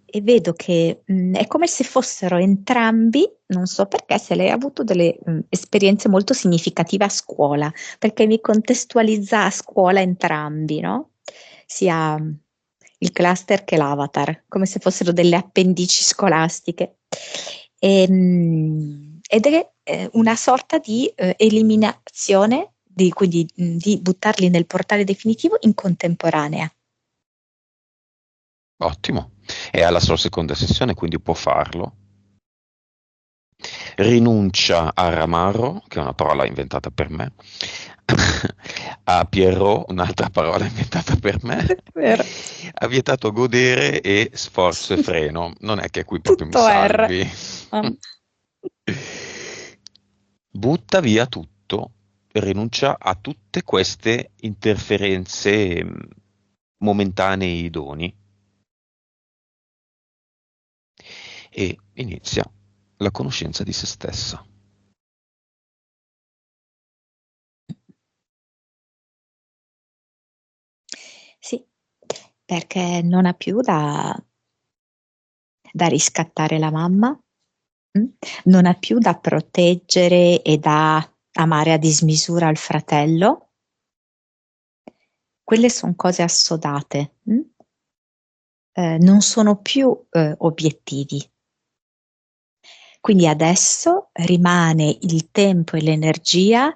E vedo che è come se fossero entrambi, non so perché, se lei ha avuto delle esperienze molto significative a scuola, perché mi contestualizza a scuola entrambi, no? Sia il cluster che l'avatar, come se fossero delle appendici scolastiche. Ed è una sorta di eliminazione, quindi di buttarli nel portale definitivo in contemporanea. Ottimo. È alla sua seconda sessione, quindi può farlo. Rinuncia a Ramarro, che è una parola inventata per me, a Pierrot, un'altra parola inventata per me, Vero. ha vietato godere e sforzo e freno. Non è che qui proprio mi Tutto R. salvi. Butta via tutto. tutto, rinuncia a tutte queste interferenze momentanee idoni e inizia la conoscenza di se stessa. Sì, perché non ha più da riscattare la mamma, non ha più da proteggere e da amare a dismisura il fratello. Quelle sono cose assodate, non sono più obiettivi. Quindi adesso rimane il tempo e l'energia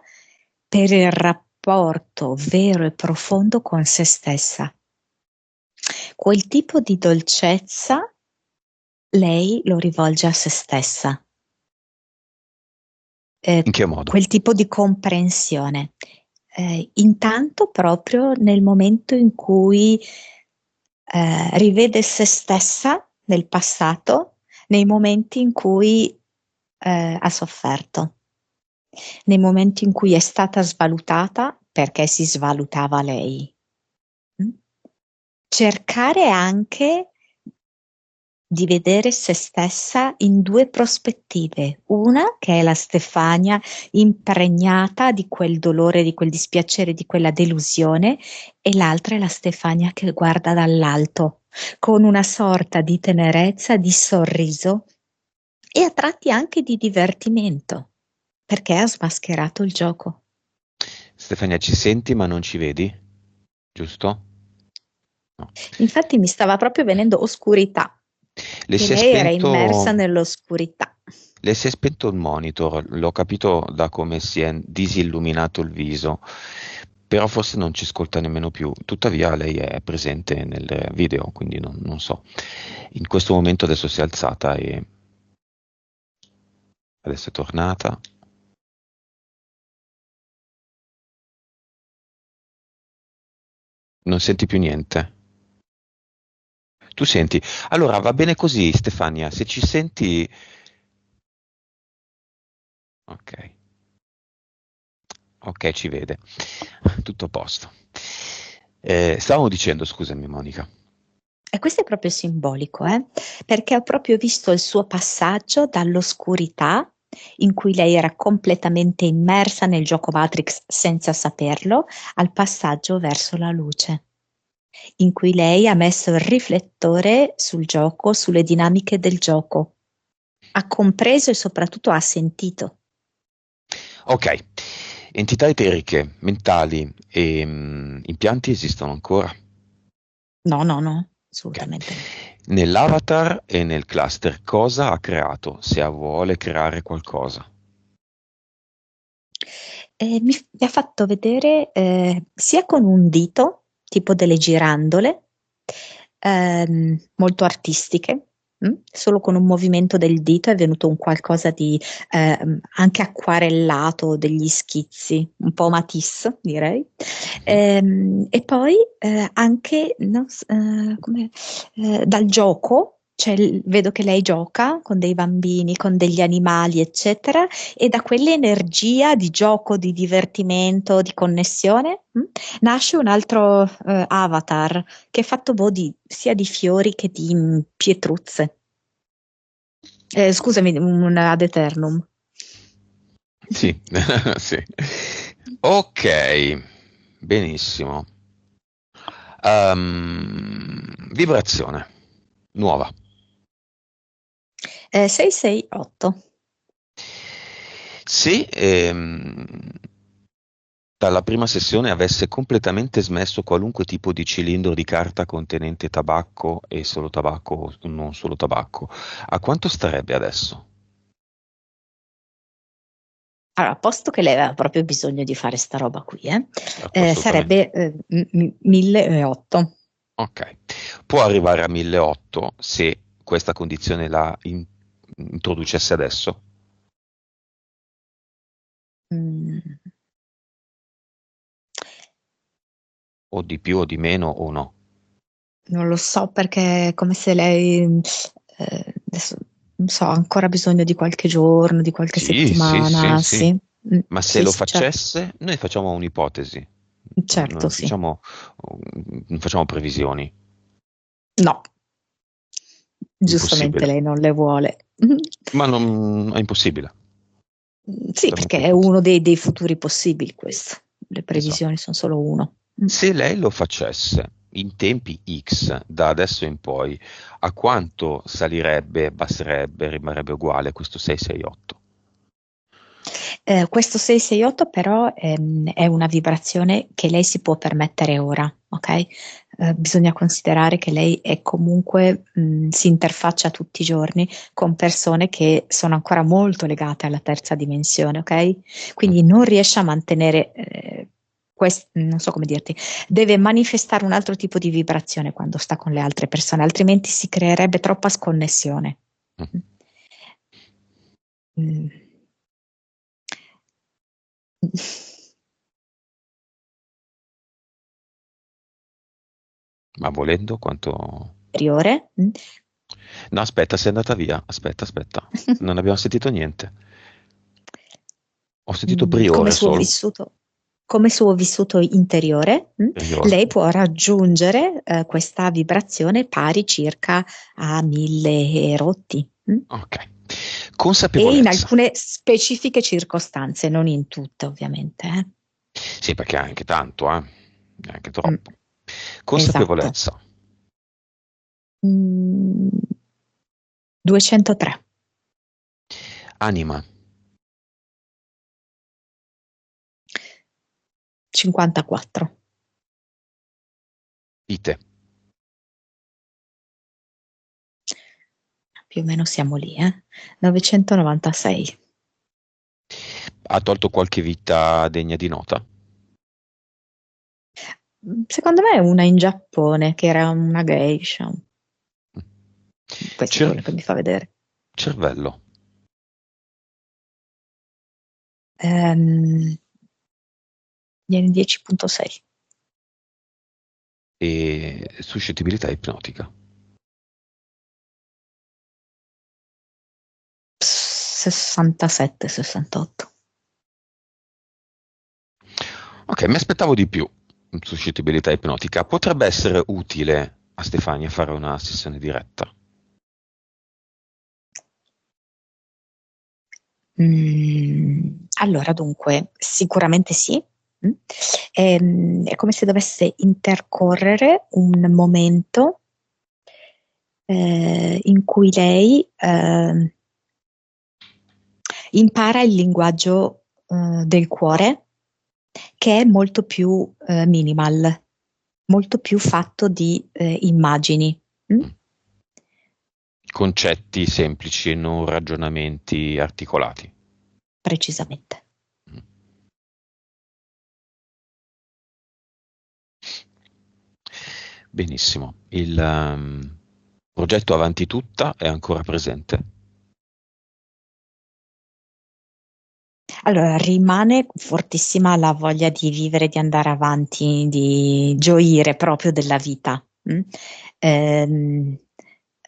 per il rapporto vero e profondo con se stessa. Quel tipo di dolcezza lei lo rivolge a se stessa. In che modo? Quel tipo di comprensione. Intanto proprio nel momento in cui rivede se stessa nel passato, nei momenti in cui ha sofferto, nei momenti in cui è stata svalutata perché si svalutava lei. Cercare anche di vedere se stessa in due prospettive, una che è la Stefania impregnata di quel dolore, di quel dispiacere, di quella delusione, e l'altra è la Stefania che guarda dall'alto con una sorta di tenerezza, di sorriso e a tratti anche di divertimento, perché ha smascherato il gioco. Stefania, ci senti ma non ci vedi? Giusto? No. Infatti mi stava proprio venendo oscurità, Le che si è lei era spento, immersa nell'oscurità. le si è spento il monitor, l'ho capito da come si è disilluminato il viso, però forse non ci ascolta nemmeno più. Tuttavia lei è presente nel video, quindi non so. In questo momento adesso si è alzata e adesso è tornata. Non senti più niente? Tu senti? Allora va bene così, Stefania, se ci senti. Ok, ok, ci vede. Tutto a posto. Stavamo dicendo, scusami Monica. E questo è proprio simbolico, perché ho proprio visto il suo passaggio dall'oscurità, in cui lei era completamente immersa nel gioco Matrix senza saperlo, al passaggio verso la luce, in cui lei ha messo il riflettore sul gioco, sulle dinamiche del gioco, ha compreso e soprattutto ha sentito. Ok, entità eteriche, mentali e impianti esistono ancora. No, no, no, Ok. assolutamente no. Nell'avatar e nel cluster, cosa ha creato, se vuole creare qualcosa? Mi ha fatto vedere sia con un dito, tipo delle girandole, molto artistiche, solo con un movimento del dito è venuto un qualcosa di anche acquarellato, degli schizzi, un po' Matisse, direi. Mhm. E poi anche no, dal gioco. Cioè, vedo che lei gioca con dei bambini, con degli animali, eccetera, e da quell'energia di gioco, di divertimento, di connessione, nasce un altro avatar che è fatto sia di fiori che di pietruzze. Scusami, un ad eternum. Sì, sì. Ok, benissimo. Vibrazione, nuova. 668. Se dalla prima sessione avesse completamente smesso qualunque tipo di cilindro di carta contenente tabacco e solo tabacco o non solo tabacco, a quanto starebbe adesso? Allora, posto che lei aveva proprio bisogno di fare sta roba qui, Assolutamente. sarebbe 1008. Ok. Può arrivare a 1800 se questa condizione la introducesse adesso? Mm, O di più o di meno o no? Non lo so perché è come se lei, adesso non so, ha ancora bisogno di qualche giorno, di qualche Sì, sì, sì, settimana, sì. sì. Ma se Sì, lo sì, certo, facesse, noi facciamo un'ipotesi, certo, non sì. facciamo, non facciamo previsioni. No, giustamente Impossibile. lei non le vuole. Ma non, è impossibile, Sì, totalmente perché è impossibile. uno dei futuri possibili questo. Le previsioni Esatto. sono solo uno. Se lei lo facesse in tempi X, da adesso in poi, a quanto salirebbe, abbasserebbe, rimarrebbe uguale questo 668? Questo 668 però è una vibrazione che lei si può permettere ora, ok? Bisogna considerare che lei è comunque, si interfaccia tutti i giorni con persone che sono ancora molto legate alla terza dimensione, ok? Mm. Quindi non riesce a mantenere, non so come dirti, deve manifestare un altro tipo di vibrazione quando sta con le altre persone, altrimenti si creerebbe troppa sconnessione. Mm. Mm. Ma volendo quanto... Superiore. No, aspetta, sei andata via. Aspetta, aspetta. Non abbiamo sentito niente. Ho sentito Come priore suo solo. vissuto, come suo vissuto interiore, Priore. lei può raggiungere questa vibrazione pari circa a 1000 rotti, Ok. e in Consapevolezza. alcune specifiche circostanze, non in tutte ovviamente. Sì, perché è anche tanto, è anche Mm, troppo. esatto. Consapevolezza. Mm, 203, Anima. 54, Ite. più o meno siamo lì, 996. Ha tolto qualche vita degna di nota? Secondo me è una in Giappone che era una geisha. Questo è Cer- quello che mi fa vedere. cervello. Ehm, Viene 10.6. E suscettibilità ipnotica. 67, 68. Ok, mi aspettavo di più. Suscettibilità ipnotica. Potrebbe essere utile a Stefania fare una sessione diretta. Allora, dunque, sicuramente sì. Mm. È come se dovesse intercorrere un momento in cui lei impara il linguaggio del cuore, che è molto più minimal, molto più fatto di immagini. Mm? Concetti semplici e non ragionamenti articolati. Precisamente. Benissimo. Il progetto Avanti tutta è ancora presente? Allora, rimane fortissima la voglia di vivere, di andare avanti, di gioire proprio della vita. Ehm,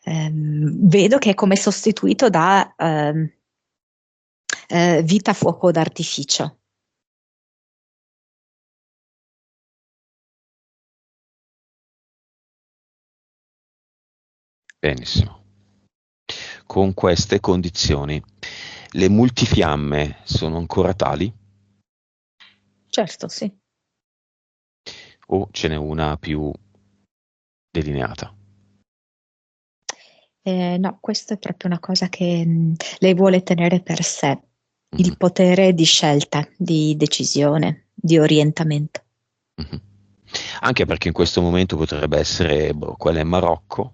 Vedo che è come sostituito da vita a fuoco d'artificio. Benissimo. Con queste condizioni, le multifiamme sono ancora tali Certo, sì. o ce n'è una più delineata? No, questo è proprio una cosa che lei vuole tenere per sé, Mhm, il potere di scelta, di decisione, di orientamento. mhm. Anche perché in questo momento potrebbe essere boh, quella in Marocco,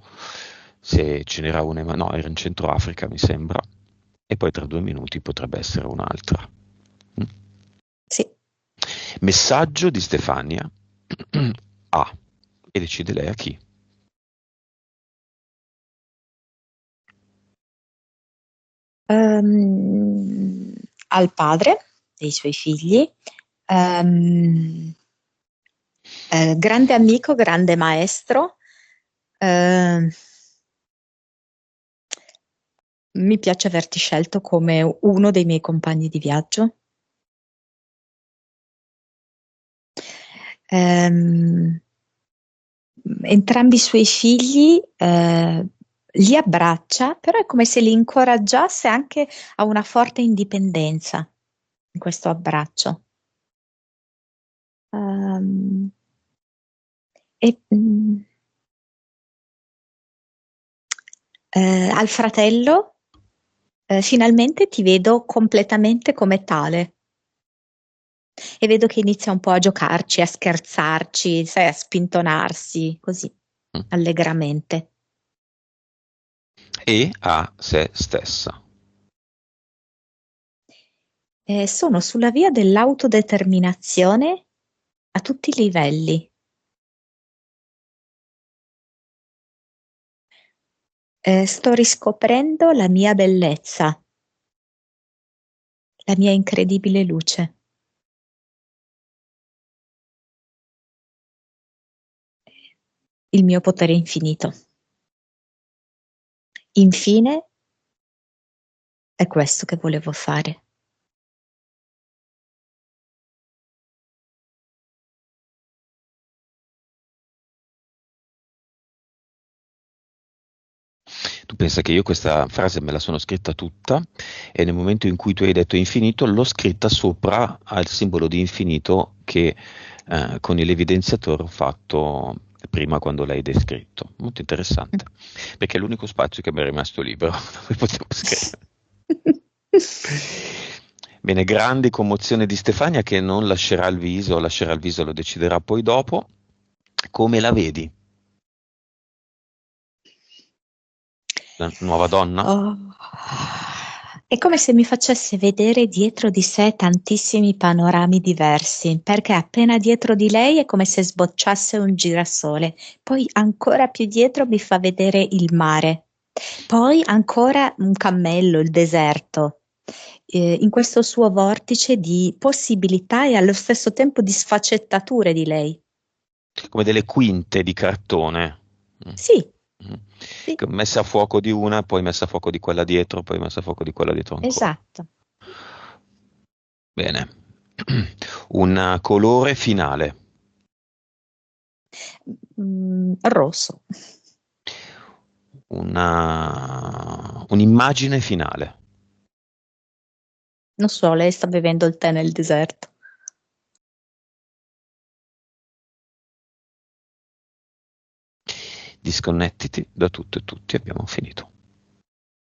se ce n'era una, no, era in Centro Africa, mi sembra, e poi tra 2 minuti potrebbe essere un'altra. Mm. Sì. Messaggio di Stefania a, e decide lei a chi. Ehm, Al padre dei suoi figli, ehm, grande amico, grande maestro, ehm, mi piace averti scelto come uno dei miei compagni di viaggio. Ehm, entrambi i suoi figli li abbraccia, però è come se li incoraggiasse anche a una forte indipendenza in questo abbraccio. Ehm, e, al fratello, finalmente ti vedo completamente come tale. E vedo che inizia un po' a giocarci, a scherzarci, sai, a spintonarsi, così, Mm. allegramente. E a se stessa. Sono sulla via dell'autodeterminazione a tutti i livelli. Sto riscoprendo la mia bellezza, la mia incredibile luce. Il mio potere infinito. Infine, è questo che volevo fare. Tu pensa che io questa frase me la sono scritta tutta e nel momento in cui tu hai detto infinito l'ho scritta sopra al simbolo di infinito che con l'evidenziatore ho fatto prima quando l'hai descritto. Molto interessante, perché è l'unico spazio che mi è rimasto libero dove potevo scrivere. Bene, grande commozione di Stefania che non lascerà il viso lo deciderà poi dopo. Come la vedi? La nuova donna? Oh. È come se mi facesse vedere dietro di sé tantissimi panorami diversi, perché appena dietro di lei è come se sbocciasse un girasole, poi ancora più dietro mi fa vedere il mare, poi ancora un cammello, il deserto, in questo suo vortice di possibilità e allo stesso tempo di sfaccettature di lei. Come delle quinte di cartone. Mm. Sì, Mm. sì, Messa a fuoco di una, poi messa a fuoco di quella dietro, poi messa a fuoco di quella dietro ancora. esatto. Bene. Un colore finale, Rosso. un'immagine finale. Non so, lei sta bevendo il tè nel deserto. Disconnettiti da tutto e tutti, abbiamo finito.